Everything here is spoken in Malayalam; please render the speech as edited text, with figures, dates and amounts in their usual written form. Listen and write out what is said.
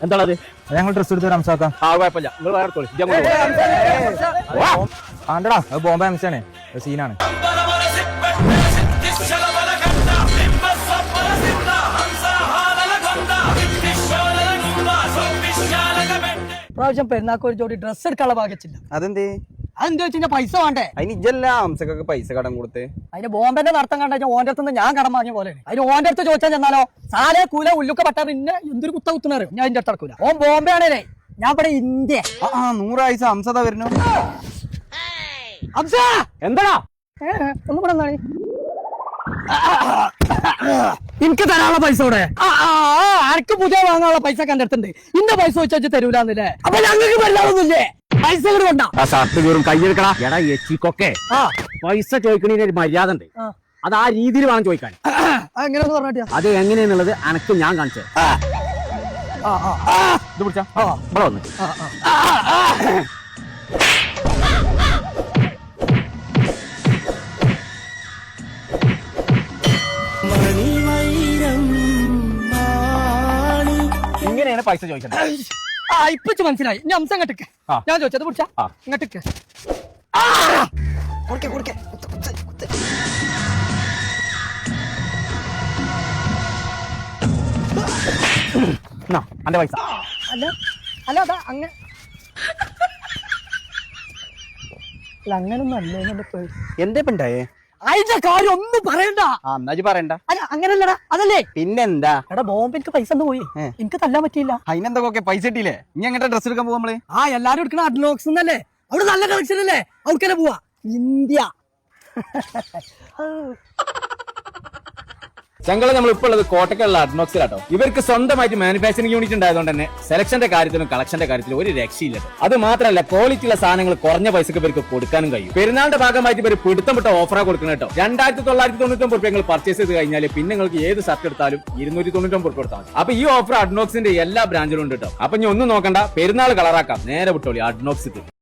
എന്താണത്? ഞങ്ങൾ ഡ്രസ് എടുത്ത് റംസാക്കാം. ആ കുഴപ്പമില്ല, നിങ്ങൾ വേറെ എടുത്തോളി. ആണ്ടടാ അത് ബോംബെ അംശാണ്, സീനാണ്. പ്രാവശ്യം പെരുന്നാക്ക് ഒരു ജോഡി ഡ്രസ് എടുക്കാനുള്ള ഭാഗ്യച്ചില്ല. അതെന്തേ? അതെന്താ വെച്ചാൽ പൈസ വേണ്ടേ? അതിന് ഇജല്ല അംസക്കൊക്കെ പൈസ കടം കൊടുത്ത്. അതിന് ബോംബെന്റെ നടത്തം കണ്ട ഓന്റെ അടുത്ത് ഞാൻ കടം വാങ്ങിയ പോലെ. അതിന് ഓന്റെ അടുത്ത് ചോദിച്ചാൽ ചെന്നാലോ സാലേ കൂല ഉള്ളുക്കെ പറ്റാ പിന്നെ എന്തൊരു കുത്ത കുത്തുന്നറിയോ? ഞാൻ അതിന്റെ അടുത്ത് നടക്കൂല. ഓൻ ബോംബെ ആണേലേ, ഞാൻ ഇവിടെ ഇന്ത്യ. 100 ആയിസ അംസത വരുന്നു. അംസ എന്താടാ ഒന്നും കൂടെ എന്താണ് എനിക്ക് തരാനുള്ള പൈസ ഇവിടെ? ആർക്ക് പുതിയ വാങ്ങാനുള്ള പൈസ എന്റെ അടുത്തുണ്ട്. ഇന്ന പൈസ വെച്ചു തരൂലെന്നല്ലേ? അപ്പൊ ഞങ്ങൾക്ക് വല്ലാതൊന്നുമില്ലേ? പൈസ കൂടെ കൊണ്ടാ ഷർട്ട് കീറും കയ്യെടുക്കടാ. എടാ എച്ചിക്കൊക്കെ പൈസ ചോദിക്കണതിന് ഒരു മര്യാദ ഉണ്ട്. അത് ആ രീതിയിൽ വേണം ചോദിക്കാൻ. എങ്ങനെയാന്ന് പറഞ്ഞിട്ട് അത് എങ്ങനെയാന്നുള്ളത് അനക്ക് ഞാൻ കാണിച്ചത്. ഇത് പിടിച്ചാ ഇവിടെ വന്ന് ഇങ്ങനെയാണ് പൈസ ചോദിക്കുന്നത്. ഇപ്പിച്ച് മനസ്സിലായി. ഇനി അംസം ഇങ്ങോട്ടേക്ക്. ഞാൻ ചോദിച്ചത് പിടിച്ചാ ഇങ്ങോട്ടേക്ക്. അന്റെ പൈസ അല്ല അല്ല അതാ അങ്ങനെ അങ്ങനൊന്നും അല്ലേ എന്തേ ഉണ്ടായേ? അതിന്റെ കാര്യം ഒന്നും പറയണ്ട. എന്നാജ് പറയണ്ട. അല്ല അങ്ങനല്ലടാ, അതല്ലേ പിന്നെന്താ? എടാ ബോംബെ എനിക്ക് പൈസ ഒന്ന് പോയി, എനിക്ക് തല്ലാൻ പറ്റിയില്ല. അതിനെന്തൊക്കെ പൈസ കിട്ടിയില്ലേ? ഇനി എങ്ങനെ ഡ്രസ് എടുക്കാൻ പോവാ നമ്മള്? എല്ലാരും എടുക്കണ അഡ്നോക്സ് എന്നല്ലേ? അവിടെ നല്ല കളക്ഷൻ അല്ലേ? അവർക്കല്ലേ പോവാ ഇന്ത്യ. ഞങ്ങള് നമ്മൾ ഇപ്പോൾ ഉള്ളത് കോട്ടക്കുള്ള അഡ്നോക്സിലാട്ടോ. ഇവർക്ക് സ്വന്തമായിട്ട് മാനുഫാക്ചറിംഗ് യൂണിറ്റ് ഉണ്ടായതുകൊണ്ട് തന്നെ സെലക്ഷന്റെ കാര്യത്തിലും കളക്ഷന്റെ കാര്യത്തിലും ഒരു രക്ഷയില്ല. അത് മാത്രമല്ല ക്വാളിറ്റി ഉള്ള സാധനങ്ങൾ കുറഞ്ഞ പൈസക്ക് ഇവർക്ക് കൊടുക്കാനും കഴിയും. പെരുന്നാളിന്റെ ഭാഗമായിട്ട് ഇവർ പിടുത്തം വിട്ട ഓഫറാ കൊടുക്കണം കേട്ടോ. 2999 നിങ്ങൾ പർച്ചേസ് ചെയ്ത് കഴിഞ്ഞാൽ പിന്നെ നിങ്ങൾക്ക് ഏത് ഷർട്ട് എടുത്താലും 299 കൊടുത്താൽ മതി. അപ്പൊ ഈ ഓഫർ അഡ്നോക്സിന്റെ എല്ലാ ബ്രാഞ്ചിലും ഉണ്ട് കേട്ടോ. അപ്പൊ ഇനി ഒന്നും നോക്കണ്ട, പെരുന്നാൾ കളറാക്കാം, നേരെ വിട്ടോളി അഡ്നോക്സ്.